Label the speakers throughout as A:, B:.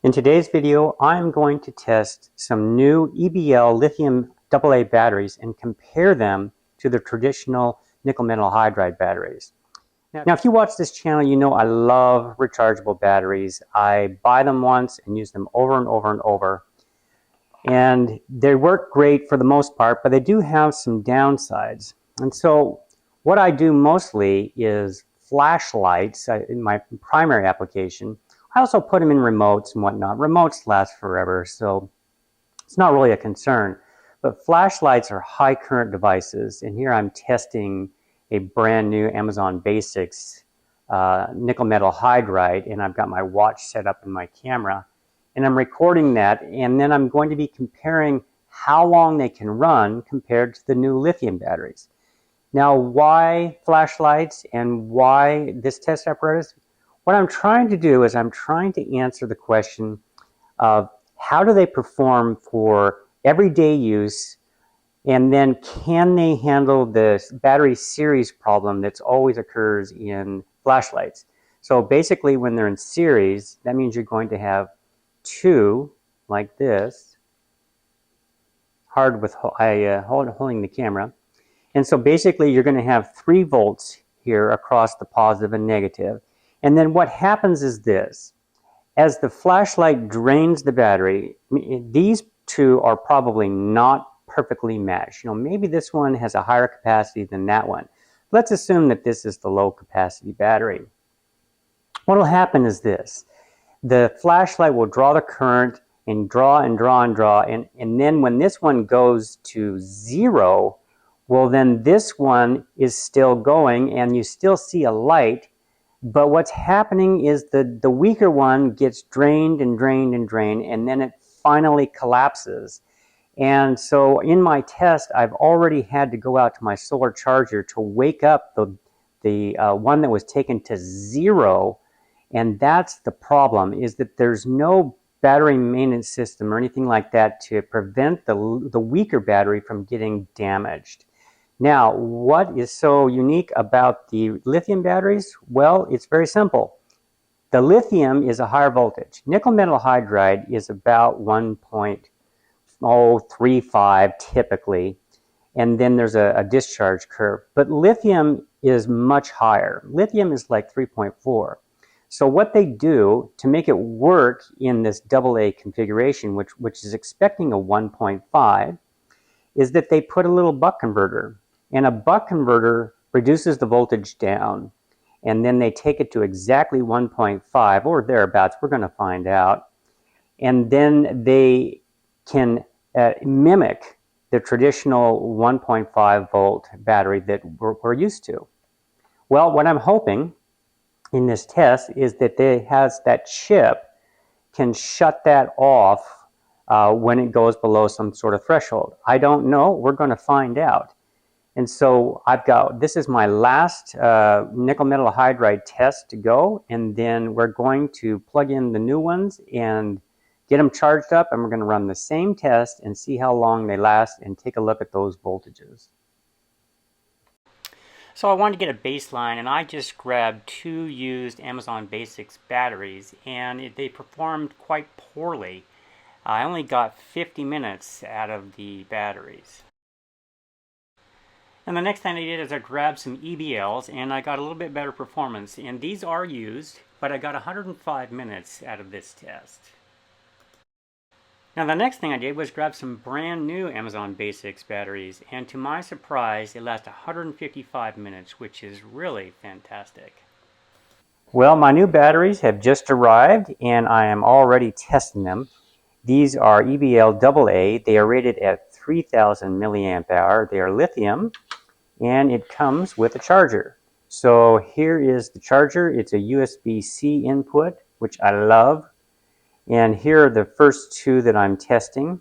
A: In today's video, I'm going to test some new EBL lithium AA batteries and compare them to the traditional nickel metal hydride batteries. Now, if you watch this channel, you know I love rechargeable batteries. I buy them once and use them over and over and over. And they work great for the most part, but they do have some downsides. And so what I do mostly is flashlights in my primary application. I also put them in remotes and whatnot. Remotes last forever, so it's not really a concern. But flashlights are high current devices, and here I'm testing a brand new Amazon Basics nickel metal hydride, and I've got my watch set up in my camera, and I'm recording that, and then I'm going to be comparing how long they can run compared to the new lithium batteries. Now, why flashlights and why this test apparatus? What I'm trying to do is I'm trying to answer the question of how do they perform for everyday use, and then can they handle the battery series problem that's always occurs in flashlights. So basically when they're in series, that means you're going to have two like this, hard with holding the camera. And so basically you're going to have 3 volts here across the positive and negative. And then what happens is this. As the flashlight drains the battery, these two are probably not perfectly matched. You know, maybe this one has a higher capacity than that one. Let's assume that this is the low capacity battery. What will happen is this. The flashlight will draw the current and draw and draw and draw, and then when this one goes to 0, well, then this one is still going and you still see a light, but what's happening is the weaker one gets drained and drained and drained, and then it finally collapses. And so in my test, I've already had to go out to my solar charger to wake up the one that was taken to 0, and that's the problem, is that there's no battery maintenance system or anything like that to prevent the weaker battery from getting damaged. Now, what is so unique about the lithium batteries? Well, it's very simple. The lithium is a higher voltage. Nickel metal hydride is about 1.035 typically, and then there's a discharge curve. But lithium is much higher. Lithium is like 3.4. So what they do to make it work in this AA configuration, which is expecting a 1.5, is that they put a little buck converter. And a buck converter reduces the voltage down, and then they take it to exactly 1.5 or thereabouts. We're going to find out. And then they can mimic the traditional 1.5 volt battery that we're used to. Well, what I'm hoping in this test is that that chip can shut that off when it goes below some sort of threshold. I don't know. We're going to find out. And so this is my last nickel metal hydride test to go, and then we're going to plug in the new ones and get them charged up, and we're going to run the same test and see how long they last and take a look at those voltages. So I wanted to get a baseline, and I just grabbed 2 used Amazon Basics batteries, and they performed quite poorly. I only got 50 minutes out of the batteries. And the next thing I did is I grabbed some EBLs, and I got a little bit better performance. And these are used, but I got 105 minutes out of this test. Now the next thing I did was grab some brand new Amazon Basics batteries, and to my surprise, they last 155 minutes, which is really fantastic. Well, my new batteries have just arrived, and I am already testing them. These are EBL AA. They are rated at 3,000 milliamp hour. They are lithium, and it comes with a charger. So here is the charger. It's a USB-C input, which I love. And here are the first 2 that I'm testing.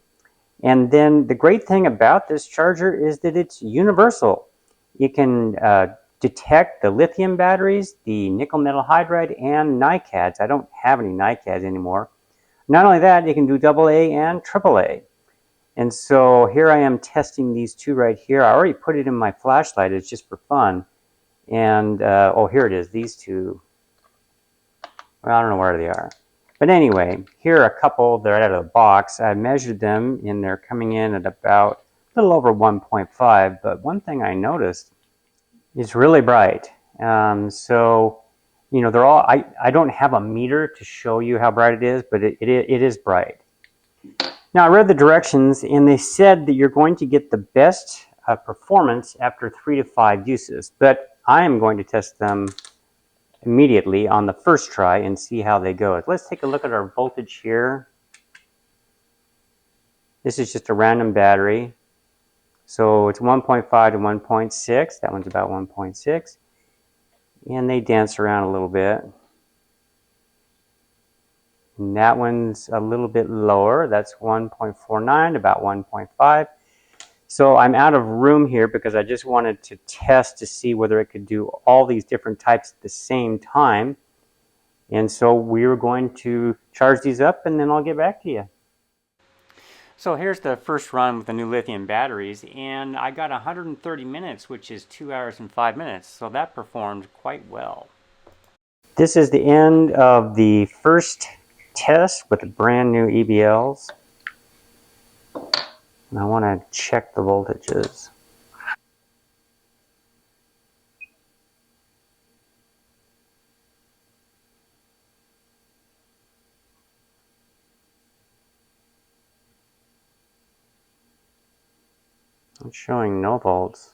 A: And then the great thing about this charger is that it's universal. It can detect the lithium batteries, the nickel metal hydride, and NiCads. I don't have any NiCads anymore. Not only that, it can do AA and AAA. And so here I am testing these 2 right here. I already put it in my flashlight. It's just for fun. And, oh, here it is, these 2. Well, I don't know where they are. But anyway, here are a couple that are out of the box. I measured them and they're coming in at about a little over 1.5. But one thing I noticed is really bright. So, you know, they're all, I don't have a meter to show you how bright it is, but it is bright. Now, I read the directions and they said that you're going to get the best performance after 3 to 5 uses. But I am going to test them immediately on the first try and see how they go. Let's take a look at our voltage here. This is just a random battery. So it's 1.5 to 1.6. That one's about 1.6. And they dance around a little bit. And that one's a little bit lower. That's 1.49, about 1.5. So I'm out of room here because I just wanted to test to see whether it could do all these different types at the same time. And so we were going to charge these up and then I'll get back to you. So here's the first run with the new lithium batteries, and I got 130 minutes, which is 2 hours and 5 minutes. So that performed quite well. This is the end of the first test with the brand new EBLs. And I want to check the voltages. It's showing no volts.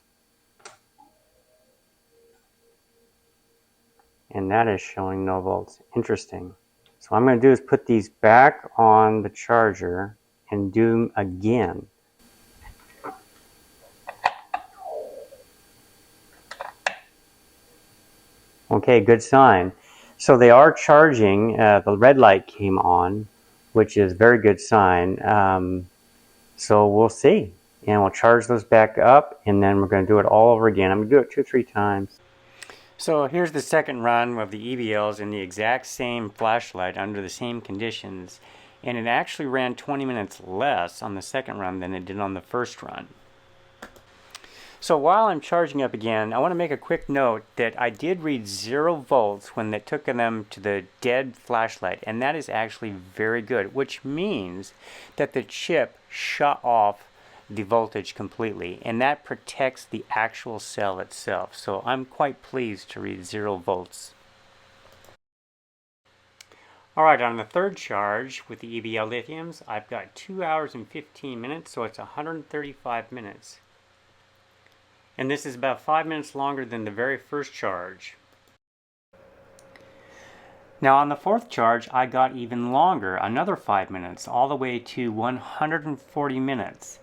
A: And that is showing no volts. Interesting. So what I'm going to do is put these back on the charger and do them again. Okay, good sign. So they are charging. The red light came on, which is a very good sign. So we'll see. And we'll charge those back up, and then we're going to do it all over again. I'm going to do it 2 or 3 times. So here's the second run of the EBLs in the exact same flashlight under the same conditions. And it actually ran 20 minutes less on the second run than it did on the first run. So while I'm charging up again, I want to make a quick note that I did read 0 volts when they took them to the dead flashlight, and that is actually very good, which means that the chip shut off the voltage completely, and that protects the actual cell itself. So I'm quite pleased to read 0 volts. Alright, on the third charge with the EBL lithiums, I've got 2 hours and 15 minutes, so it's 135 minutes. And this is about 5 minutes longer than the very first charge. Now on the fourth charge, I got even longer, another 5 minutes, all the way to 140 minutes.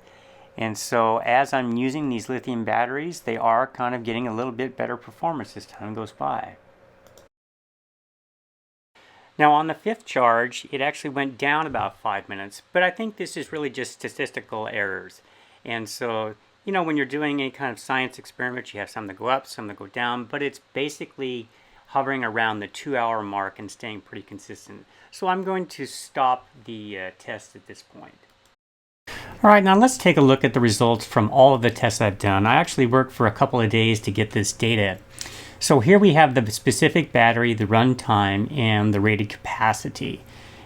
A: And so as I'm using these lithium batteries, they are kind of getting a little bit better performance as time goes by. Now on the fifth charge, it actually went down about 5 minutes, but I think this is really just statistical errors. And so, you know, when you're doing any kind of science experiment, you have some that go up, some that go down, but it's basically hovering around the 2-hour mark and staying pretty consistent. So I'm going to stop the test at this point. Alright, now let's take a look at the results from all of the tests I've done. I actually worked for a couple of days to get this data. So here we have the specific battery, the runtime, and the rated capacity.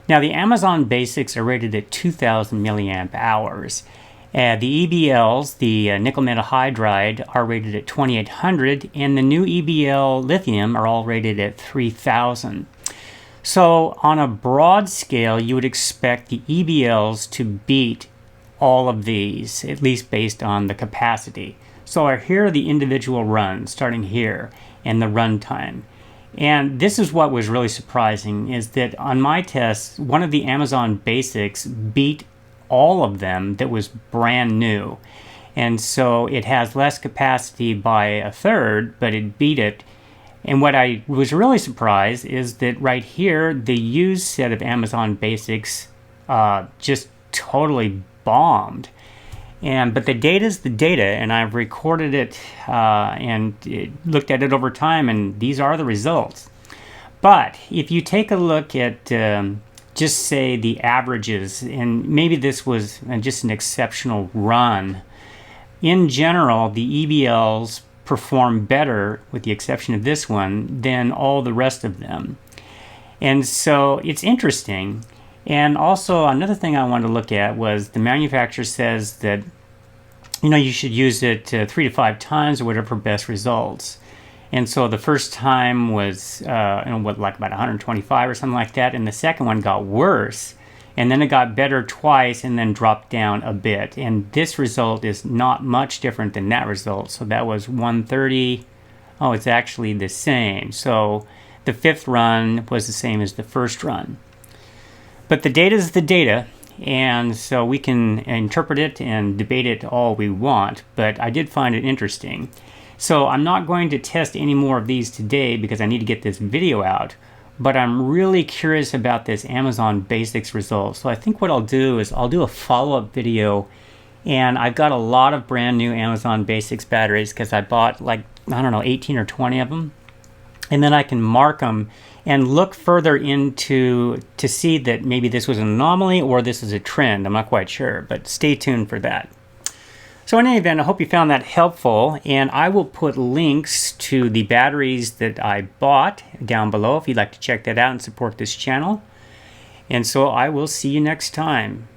A: Now the Amazon Basics are rated at 2000 milliamp hours. The EBLs, the nickel metal hydride, are rated at 2800, and the new EBL lithium are all rated at 3000. So on a broad scale, you would expect the EBLs to beat all of these, at least based on the capacity. So here are the individual runs, starting here, and the runtime. And this is what was really surprising, is that on my tests, one of the Amazon Basics beat all of them that was brand new. And so it has less capacity by a third, but it beat it. And what I was really surprised is that right here, the used set of Amazon Basics just totally bombed. But the data is the data, and I've recorded it and looked at it over time, and these are the results. But if you take a look at just say the averages, and maybe this was just an exceptional run, in general the EBLs perform better, with the exception of this one, than all the rest of them. And so it's interesting. And also another thing I wanted to look at was the manufacturer says that, you know, you should use it 3 to 5 times or whatever for best results. And so the first time was like about 125 or something like that, and the second one got worse, and then it got better twice and then dropped down a bit. And this result is not much different than that result. So that was 130. Oh, it's actually the same. So the fifth run was the same as the first run. But the data is the data, and so we can interpret it and debate it all we want, but I did find it interesting. So I'm not going to test any more of these today because I need to get this video out, but I'm really curious about this Amazon Basics result. So I think what I'll do is I'll do a follow-up video, and I've got a lot of brand new Amazon Basics batteries because I bought like, I don't know, 18 or 20 of them. And then I can mark them and look further into to see that maybe this was an anomaly or this is a trend. I'm not quite sure, but stay tuned for that. So in any event, I hope you found that helpful, and I will put links to the batteries that I bought down below if you'd like to check that out and support this channel. And so I will see you next time.